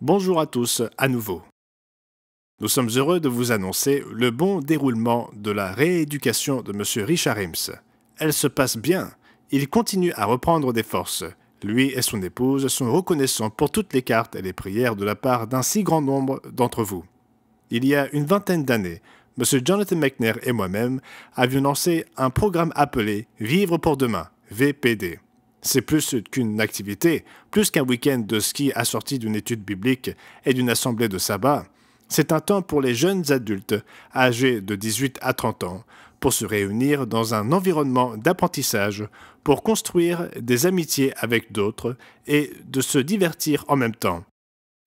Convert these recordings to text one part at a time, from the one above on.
Bonjour à tous à nouveau. Nous sommes heureux de vous annoncer le bon déroulement de la rééducation de M. Richard Eames. Elle se passe bien. Il continue à reprendre des forces. Lui et son épouse sont reconnaissants pour toutes les cartes et les prières de la part d'un si grand nombre d'entre vous. Il y a une vingtaine d'années, M. Jonathan McNair et moi-même avions lancé un programme appelé Vivre pour demain, VPD. C'est plus qu'une activité, plus qu'un week-end de ski assorti d'une étude biblique et d'une assemblée de sabbat. C'est un temps pour les jeunes adultes, âgés de 18 à 30 ans, pour se réunir dans un environnement d'apprentissage, pour construire des amitiés avec d'autres et de se divertir en même temps.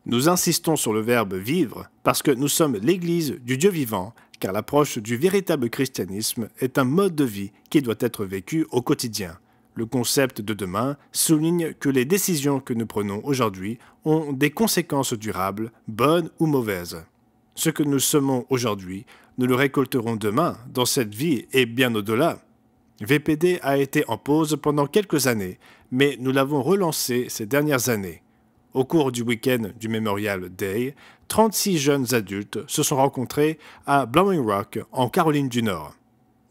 Nous insistons sur le verbe « vivre » parce que nous sommes l'Église du Dieu vivant, car l'approche du véritable christianisme est un mode de vie qui doit être vécu au quotidien. Le concept de demain souligne que les décisions que nous prenons aujourd'hui ont des conséquences durables, bonnes ou mauvaises. Ce que nous semons aujourd'hui, nous le récolterons demain, dans cette vie et bien au-delà. VPD a été en pause pendant quelques années, mais nous l'avons relancé ces dernières années. Au cours du week-end du Memorial Day, 36 jeunes adultes se sont rencontrés à Blowing Rock, en Caroline du Nord.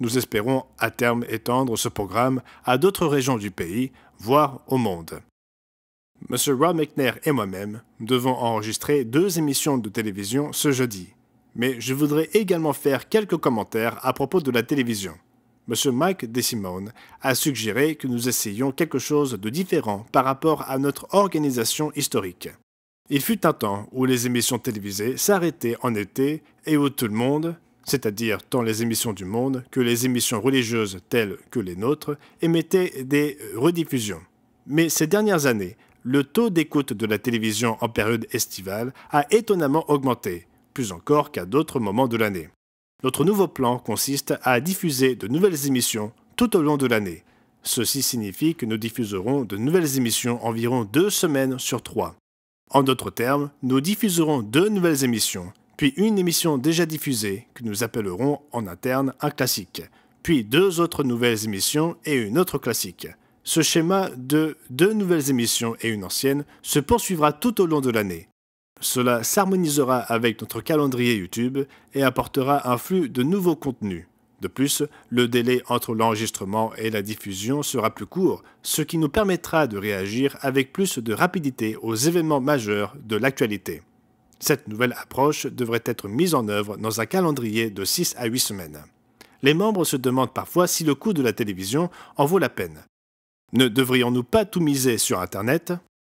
Nous espérons à terme étendre ce programme à d'autres régions du pays, voire au monde. M. Rob McNair et moi-même devons enregistrer 2 émissions de télévision ce jeudi. Mais je voudrais également faire quelques commentaires à propos de la télévision. M. Mike DeSimone a suggéré que nous essayions quelque chose de différent par rapport à notre organisation historique. Il fut un temps où les émissions télévisées s'arrêtaient en été et où tout le monde, c'est-à-dire tant les émissions du monde que les émissions religieuses telles que les nôtres, émettaient des rediffusions. Mais ces dernières années, le taux d'écoute de la télévision en période estivale a étonnamment augmenté, plus encore qu'à d'autres moments de l'année. Notre nouveau plan consiste à diffuser de nouvelles émissions tout au long de l'année. Ceci signifie que nous diffuserons de nouvelles émissions environ 2 semaines sur 3. En d'autres termes, nous diffuserons 2 nouvelles émissions, puis une émission déjà diffusée que nous appellerons en interne un classique, puis 2 autres nouvelles émissions et une autre classique. Ce schéma de 2 nouvelles émissions et une ancienne se poursuivra tout au long de l'année. Cela s'harmonisera avec notre calendrier YouTube et apportera un flux de nouveaux contenus. De plus, le délai entre l'enregistrement et la diffusion sera plus court, ce qui nous permettra de réagir avec plus de rapidité aux événements majeurs de l'actualité. Cette nouvelle approche devrait être mise en œuvre dans un calendrier de 6 à 8 semaines. Les membres se demandent parfois si le coût de la télévision en vaut la peine. Ne devrions-nous pas tout miser sur Internet?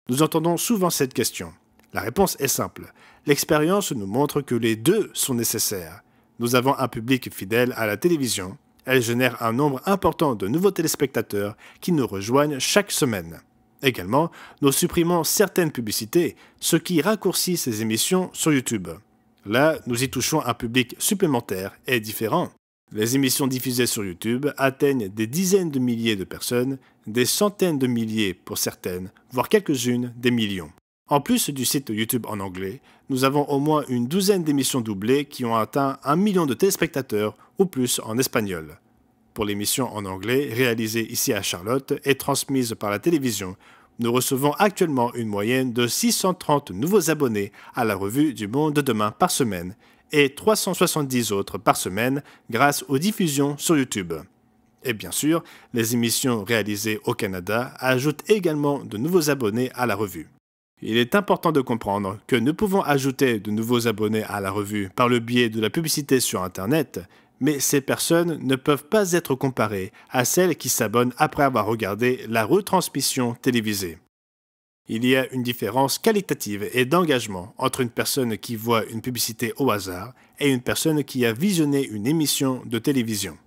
Nous entendons souvent cette question. La réponse est simple. L'expérience nous montre que les 2 sont nécessaires. Nous avons un public fidèle à la télévision. Elle génère un nombre important de nouveaux téléspectateurs qui nous rejoignent chaque semaine. Également, nous supprimons certaines publicités, ce qui raccourcit ces émissions sur YouTube. Là, nous y touchons un public supplémentaire et différent. Les émissions diffusées sur YouTube atteignent des dizaines de milliers de personnes, des centaines de milliers pour certaines, voire quelques-unes des millions. En plus du site YouTube en anglais, nous avons au moins une douzaine d'émissions doublées qui ont atteint 1 million de téléspectateurs ou plus en espagnol. Pour l'émission en anglais, réalisée ici à Charlotte et transmise par la télévision, nous recevons actuellement une moyenne de 630 nouveaux abonnés à la revue du Monde de demain par semaine et 370 autres par semaine grâce aux diffusions sur YouTube. Et bien sûr, les émissions réalisées au Canada ajoutent également de nouveaux abonnés à la revue. Il est important de comprendre que nous pouvons ajouter de nouveaux abonnés à la revue par le biais de la publicité sur Internet, mais ces personnes ne peuvent pas être comparées à celles qui s'abonnent après avoir regardé la retransmission télévisée. Il y a une différence qualitative et d'engagement entre une personne qui voit une publicité au hasard et une personne qui a visionné une émission de télévision.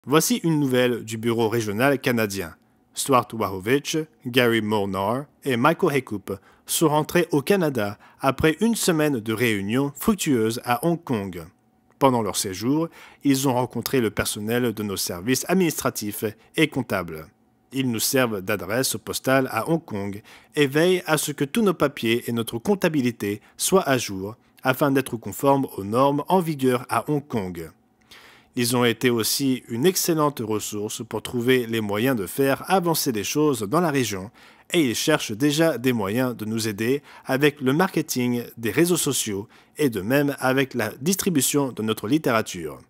Voici une nouvelle du bureau régional canadien. Stuart Wachowicz, Gary Molnar et Michael Hekup sont rentrés au Canada après une semaine de réunions fructueuses à Hong Kong. Pendant leur séjour, ils ont rencontré le personnel de nos services administratifs et comptables. Ils nous servent d'adresse postale à Hong Kong et veillent à ce que tous nos papiers et notre comptabilité soient à jour afin d'être conformes aux normes en vigueur à Hong Kong. Ils ont été aussi une excellente ressource pour trouver les moyens de faire avancer les choses dans la région et ils cherchent déjà des moyens de nous aider avec le marketing des réseaux sociaux et de même avec la distribution de notre littérature.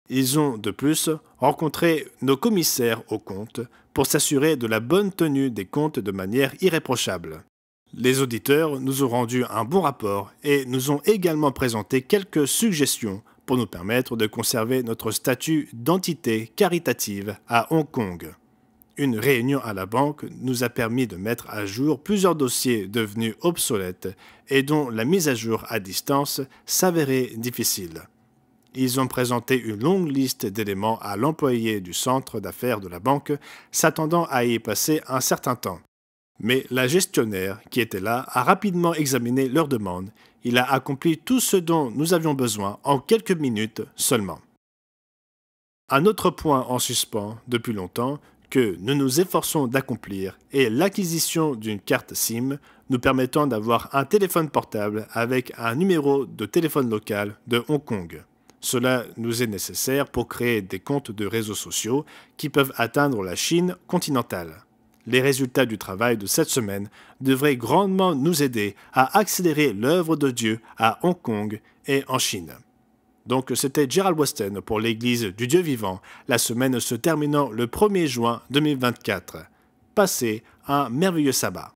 Ils ont de plus rencontré nos commissaires aux comptes pour s'assurer de la bonne tenue des comptes de manière irréprochable. Les auditeurs nous ont rendu un bon rapport et nous ont également présenté quelques suggestions pour nous permettre de conserver notre statut d'entité caritative à Hong Kong. Une réunion à la banque nous a permis de mettre à jour plusieurs dossiers devenus obsolètes et dont la mise à jour à distance s'avérait difficile. Ils ont présenté une longue liste d'éléments à l'employé du centre d'affaires de la banque, s'attendant à y passer un certain temps. Mais la gestionnaire qui était là a rapidement examiné leurs demandes. Il a accompli tout ce dont nous avions besoin en quelques minutes seulement. Un autre point en suspens depuis longtemps que nous nous efforçons d'accomplir est l'acquisition d'une carte SIM nous permettant d'avoir un téléphone portable avec un numéro de téléphone local de Hong Kong. Cela nous est nécessaire pour créer des comptes de réseaux sociaux qui peuvent atteindre la Chine continentale. Les résultats du travail de cette semaine devraient grandement nous aider à accélérer l'œuvre de Dieu à Hong Kong et en Chine. Donc c'était Gerald Weston pour l'Église du Dieu vivant, la semaine se terminant le 1er juin 2024. Passez un merveilleux sabbat.